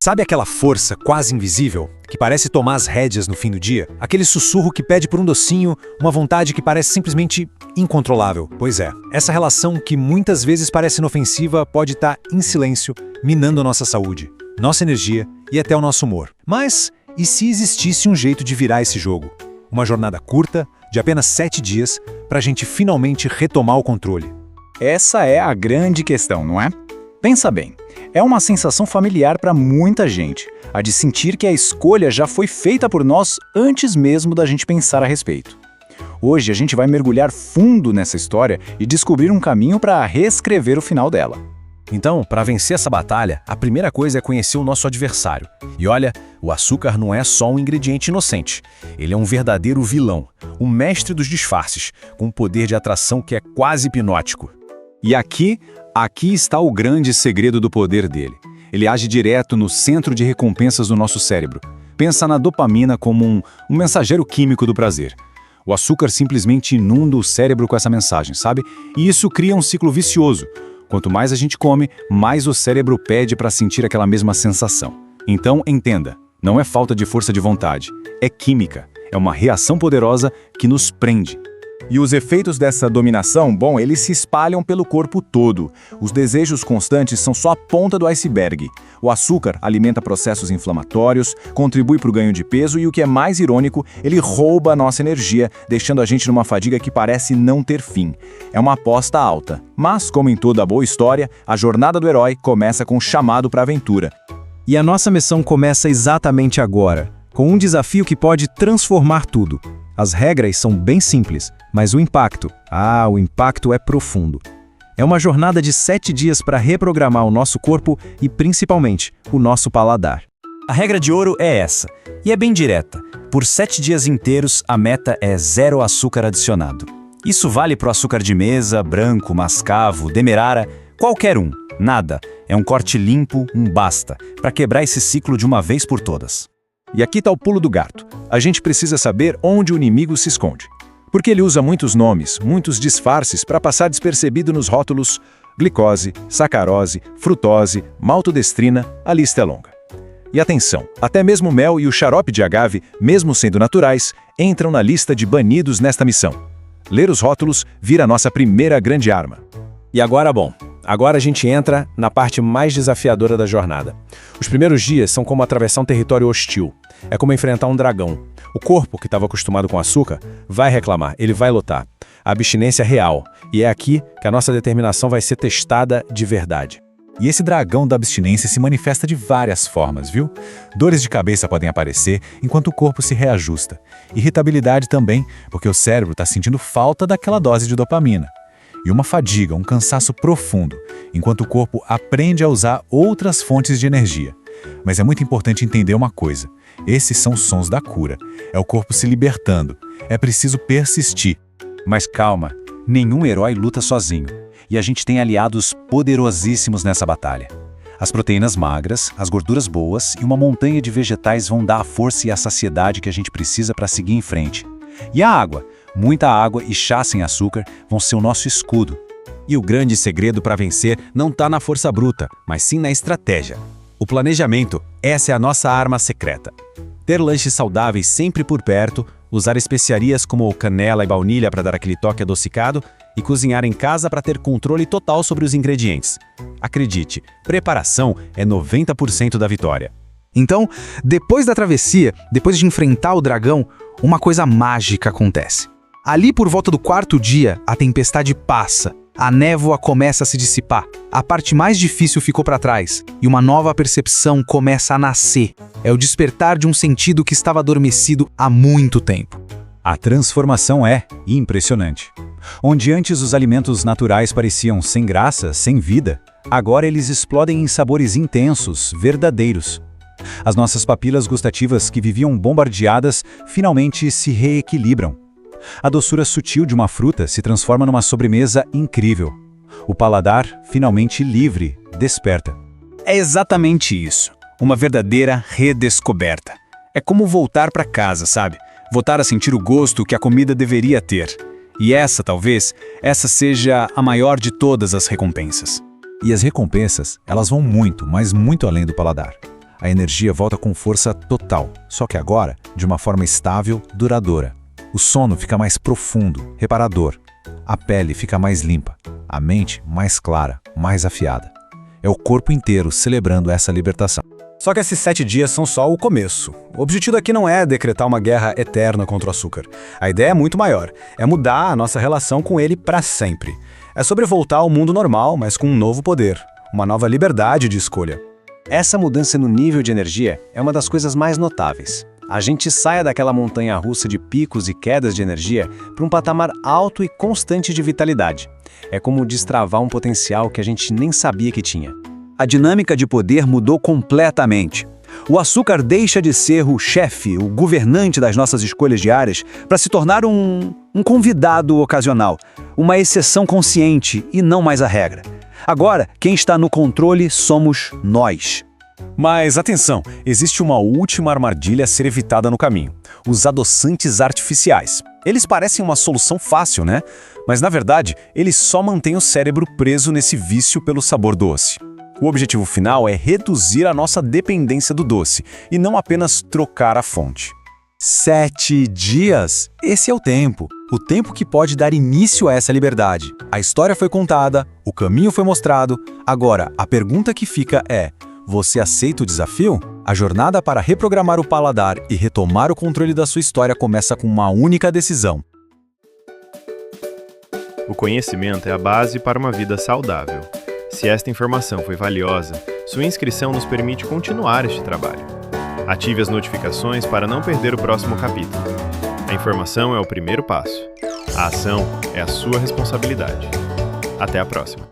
Sabe aquela força quase invisível, que parece tomar as rédeas no fim do dia? Aquele sussurro que pede por um docinho, uma vontade que parece simplesmente incontrolável? Pois é, essa relação que muitas vezes parece inofensiva pode estar em silêncio, minando a nossa saúde, nossa energia e até o nosso humor. Mas e se existisse um jeito de virar esse jogo? Uma jornada curta, de apenas 7 dias, para a gente finalmente retomar o controle. Essa é a grande questão, não é? Pensa bem, é uma sensação familiar para muita gente, a de sentir que a escolha já foi feita por nós antes mesmo da gente pensar a respeito. Hoje a gente vai mergulhar fundo nessa história e descobrir um caminho para reescrever o final dela. Então, para vencer essa batalha, a primeira coisa é conhecer o nosso adversário. E olha, o açúcar não é só um ingrediente inocente. Ele é um verdadeiro vilão, um mestre dos disfarces, com um poder de atração que é quase hipnótico. E aqui está o grande segredo do poder dele. Ele age direto no centro de recompensas do nosso cérebro. Pensa na dopamina como um mensageiro químico do prazer. O açúcar simplesmente inunda o cérebro com essa mensagem, sabe? E isso cria um ciclo vicioso. Quanto mais a gente come, mais o cérebro pede para sentir aquela mesma sensação. Então, entenda, não é falta de força de vontade, é química. É uma reação poderosa que nos prende. E os efeitos dessa dominação, bom, eles se espalham pelo corpo todo. Os desejos constantes são só a ponta do iceberg. O açúcar alimenta processos inflamatórios, contribui para o ganho de peso e, o que é mais irônico, ele rouba a nossa energia, deixando a gente numa fadiga que parece não ter fim. É uma aposta alta. Mas, como em toda boa história, a jornada do herói começa com um chamado para a aventura. E a nossa missão começa exatamente agora, com um desafio que pode transformar tudo. As regras são bem simples, mas o impacto é profundo. É uma jornada de 7 dias para reprogramar o nosso corpo e, principalmente, o nosso paladar. A regra de ouro é essa, e é bem direta. Por 7 dias inteiros, a meta é 0 açúcar adicionado. Isso vale para o açúcar de mesa, branco, mascavo, demerara, qualquer um. Nada. É um corte limpo, um basta, para quebrar esse ciclo de uma vez por todas. E aqui está o pulo do gato. A gente precisa saber onde o inimigo se esconde. Porque ele usa muitos nomes, muitos disfarces para passar despercebido nos rótulos glicose, sacarose, frutose, maltodestrina, a lista é longa. E atenção, até mesmo o mel e o xarope de agave, mesmo sendo naturais, entram na lista de banidos nesta missão. Ler os rótulos vira a nossa primeira grande arma. E agora, agora a gente entra na parte mais desafiadora da jornada. Os primeiros dias são como atravessar um território hostil. É como enfrentar um dragão. O corpo, que estava acostumado com açúcar, vai reclamar, ele vai lutar. A abstinência é real. E é aqui que a nossa determinação vai ser testada de verdade. E esse dragão da abstinência se manifesta de várias formas, viu? Dores de cabeça podem aparecer enquanto o corpo se reajusta. Irritabilidade também, porque o cérebro está sentindo falta daquela dose de dopamina. E uma fadiga, um cansaço profundo, enquanto o corpo aprende a usar outras fontes de energia. Mas é muito importante entender uma coisa. Esses são os sons da cura. É o corpo se libertando. É preciso persistir. Mas calma, nenhum herói luta sozinho. E a gente tem aliados poderosíssimos nessa batalha. As proteínas magras, as gorduras boas e uma montanha de vegetais vão dar a força e a saciedade que a gente precisa para seguir em frente. E a água? Muita água e chá sem açúcar vão ser o nosso escudo. E o grande segredo para vencer não está na força bruta, mas sim na estratégia. O planejamento, essa é a nossa arma secreta. Ter lanches saudáveis sempre por perto, usar especiarias como canela e baunilha para dar aquele toque adocicado e cozinhar em casa para ter controle total sobre os ingredientes. Acredite, preparação é 90% da vitória. Então, depois da travessia, depois de enfrentar o dragão, uma coisa mágica acontece. Ali por volta do 4º dia, a tempestade passa. A névoa começa a se dissipar, a parte mais difícil ficou para trás, e uma nova percepção começa a nascer. É o despertar de um sentido que estava adormecido há muito tempo. A transformação é impressionante. Onde antes os alimentos naturais pareciam sem graça, sem vida, agora eles explodem em sabores intensos, verdadeiros. As nossas papilas gustativas que viviam bombardeadas finalmente se reequilibram. A doçura sutil de uma fruta se transforma numa sobremesa incrível. O paladar, finalmente livre, desperta. É exatamente isso. Uma verdadeira redescoberta. É como voltar para casa, sabe? Voltar a sentir o gosto que a comida deveria ter. E talvez, essa seja a maior de todas as recompensas. E as recompensas, elas vão muito, mas muito além do paladar. A energia volta com força total, só que agora de uma forma estável, duradoura. O sono fica mais profundo, reparador. A pele fica mais limpa, a mente mais clara, mais afiada. É o corpo inteiro celebrando essa libertação. Só que esses 7 dias são só o começo. O objetivo aqui não é decretar uma guerra eterna contra o açúcar. A ideia é muito maior. É mudar a nossa relação com ele para sempre. É sobre voltar ao mundo normal, mas com um novo poder. Uma nova liberdade de escolha. Essa mudança no nível de energia é uma das coisas mais notáveis. A gente sai daquela montanha-russa de picos e quedas de energia para um patamar alto e constante de vitalidade. É como destravar um potencial que a gente nem sabia que tinha. A dinâmica de poder mudou completamente. O açúcar deixa de ser o chefe, o governante das nossas escolhas diárias, para se tornar um convidado ocasional, uma exceção consciente e não mais a regra. Agora, quem está no controle somos nós. Mas atenção, existe uma última armadilha a ser evitada no caminho: os adoçantes artificiais. Eles parecem uma solução fácil, né? Mas na verdade, eles só mantêm o cérebro preso nesse vício pelo sabor doce. O objetivo final é reduzir a nossa dependência do doce e não apenas trocar a fonte. 7 dias? Esse é o tempo que pode dar início a essa liberdade. A história foi contada, o caminho foi mostrado. Agora, a pergunta que fica é: você aceita o desafio? A jornada para reprogramar o paladar e retomar o controle da sua história começa com uma única decisão. O conhecimento é a base para uma vida saudável. Se esta informação foi valiosa, sua inscrição nos permite continuar este trabalho. Ative as notificações para não perder o próximo capítulo. A informação é o primeiro passo. A ação é a sua responsabilidade. Até a próxima.